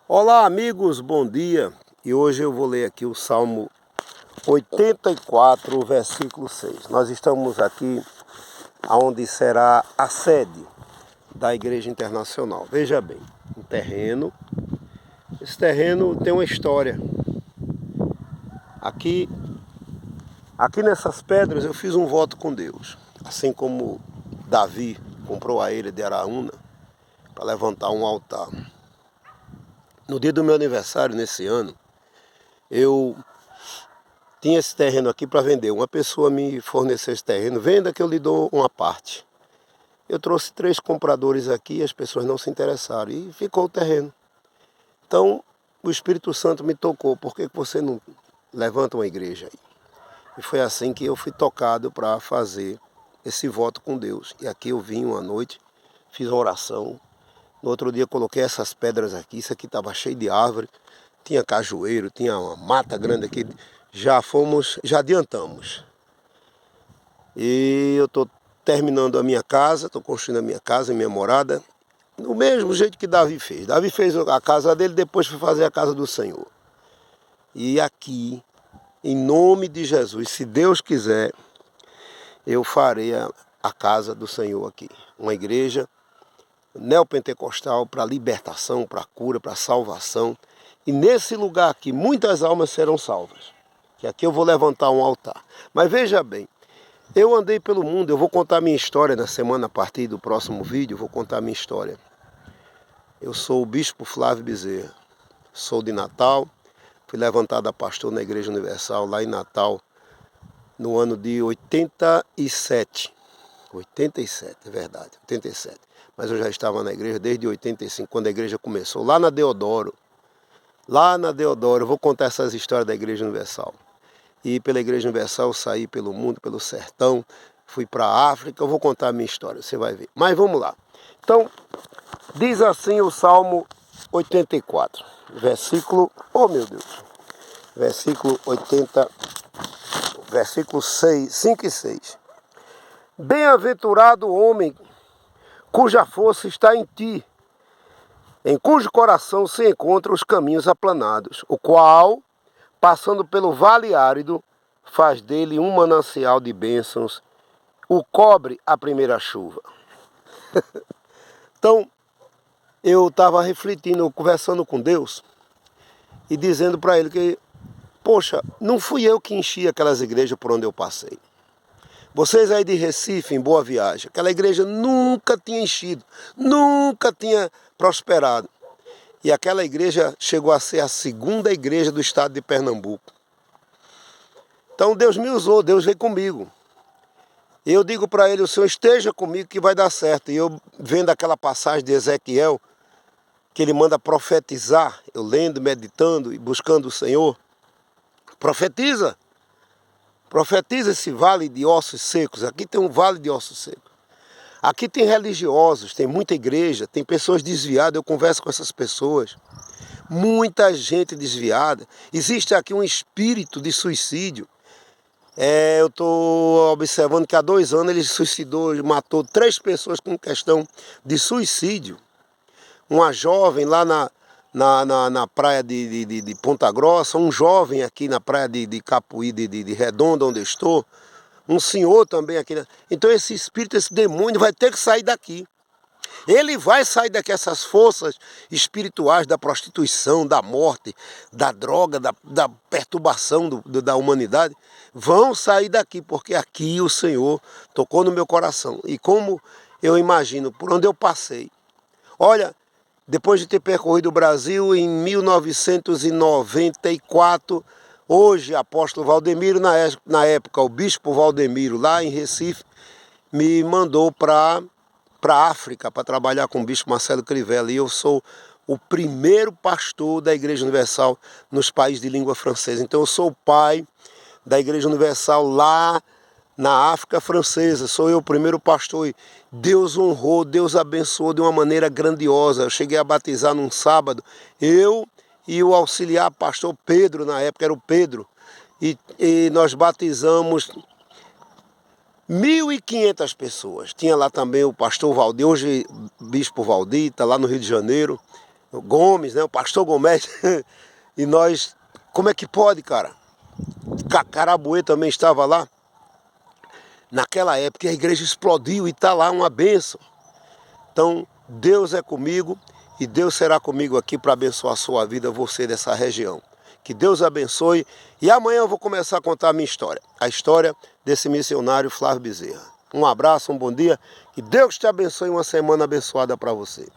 Olá amigos, bom dia. E hoje eu vou ler aqui o Salmo 84, versículo 6. Nós estamos aqui onde será a sede da Igreja Internacional. Veja bem, um terreno. Esse terreno tem uma história. Aqui nessas pedras eu fiz um voto com Deus. Assim como Davi comprou a ilha de Araúna para levantar um altar. No dia do meu aniversário, nesse ano, eu tinha esse terreno aqui para vender. Uma pessoa me forneceu esse terreno, venda que eu lhe dou uma parte. Eu trouxe 3 compradores aqui, as pessoas não se interessaram e ficou o terreno. Então, o Espírito Santo me tocou, por que você não levanta uma igreja aí? E foi assim que eu fui tocado para fazer esse voto com Deus. E aqui eu vim uma noite, fiz uma oração. No outro dia coloquei essas pedras aqui, isso aqui estava cheio de árvore, tinha cajueiro, tinha uma mata grande aqui. Já adiantamos. E eu estou terminando a minha casa, estou construindo a minha casa, a minha morada, do mesmo jeito que Davi fez. Davi fez a casa dele, depois foi fazer a casa do Senhor. E aqui, em nome de Jesus, se Deus quiser, eu farei a casa do Senhor aqui. Uma igreja neopentecostal para libertação, para cura, para salvação. E nesse lugar aqui, muitas almas serão salvas. Que aqui eu vou levantar um altar. Mas veja bem, eu andei pelo mundo, eu vou contar minha história na semana a partir do próximo vídeo, eu vou contar minha história. Eu sou o Bispo Flávio Bezerra, sou de Natal, fui levantado a pastor na Igreja Universal lá em Natal no ano de 87. 87, é verdade, 87. Mas eu já estava na igreja desde 85, quando a igreja começou, lá na Deodoro. Eu vou contar essas histórias da Igreja Universal. E pela Igreja Universal eu saí pelo mundo, pelo sertão, fui para a África, eu vou contar a minha história, você vai ver. Mas vamos lá. Então, diz assim o Salmo 84, versículo, oh meu Deus, versículo 80, versículo 6, 5 e 6. Bem-aventurado o homem cuja força está em ti, em cujo coração se encontram os caminhos aplanados, o qual, passando pelo vale árido, faz dele um manancial de bênçãos, o cobre a primeira chuva. Então, eu estava refletindo, conversando com Deus e dizendo para ele que, poxa, não fui eu que enchi aquelas igrejas por onde eu passei. Vocês aí de Recife, em Boa Viagem, aquela igreja nunca tinha enchido, nunca tinha prosperado. E aquela igreja chegou a ser a 2ª igreja do estado de Pernambuco. Então Deus me usou, Deus veio comigo. E eu digo para ele, o Senhor esteja comigo que vai dar certo. E eu vendo aquela passagem de Ezequiel, que ele manda profetizar, eu lendo, meditando e buscando o Senhor. Profetiza esse vale de ossos secos. Aqui tem um vale de ossos secos. Aqui tem religiosos, tem muita igreja, tem pessoas desviadas, eu converso com essas pessoas. Muita gente desviada. Existe aqui um espírito de suicídio. Eu estou observando que há 2 anos ele suicidou, matou 3 pessoas com questão de suicídio. Uma jovem lá na praia de Ponta Grossa, um jovem aqui na praia de Capuí, de Redonda, onde eu estou, um senhor também aqui. Então esse espírito, esse demônio vai ter que sair daqui. Ele vai sair daqui, essas forças espirituais da prostituição, da morte, da droga, da perturbação da humanidade, vão sair daqui, porque aqui o Senhor tocou no meu coração. E como eu imagino, por onde eu passei, olha, depois de ter percorrido o Brasil em 1994, hoje, apóstolo Valdemiro, na época, o bispo Valdemiro, lá em Recife, me mandou para a África para trabalhar com o bispo Marcelo Crivella. E eu sou o primeiro pastor da Igreja Universal nos países de língua francesa. Então eu sou o pai da Igreja Universal lá na África francesa, sou eu o primeiro pastor e Deus honrou, Deus abençoou de uma maneira grandiosa. Eu cheguei a batizar num sábado, eu e o auxiliar pastor Pedro, na época era o Pedro, e nós batizamos 1.500 pessoas. Tinha lá também o pastor Valdir, hoje bispo Valdir, está lá no Rio de Janeiro, Gomes, né? O pastor Gomes. E nós, como é que pode, cara? Carabuê também estava lá. Naquela época a igreja explodiu e está lá uma bênção. Então Deus é comigo e Deus será comigo aqui para abençoar a sua vida, você dessa região. Que Deus abençoe. E amanhã eu vou começar a contar a minha história. A história desse missionário Flávio Bezerra. Um abraço, um bom dia. Que Deus te abençoe e uma semana abençoada para você.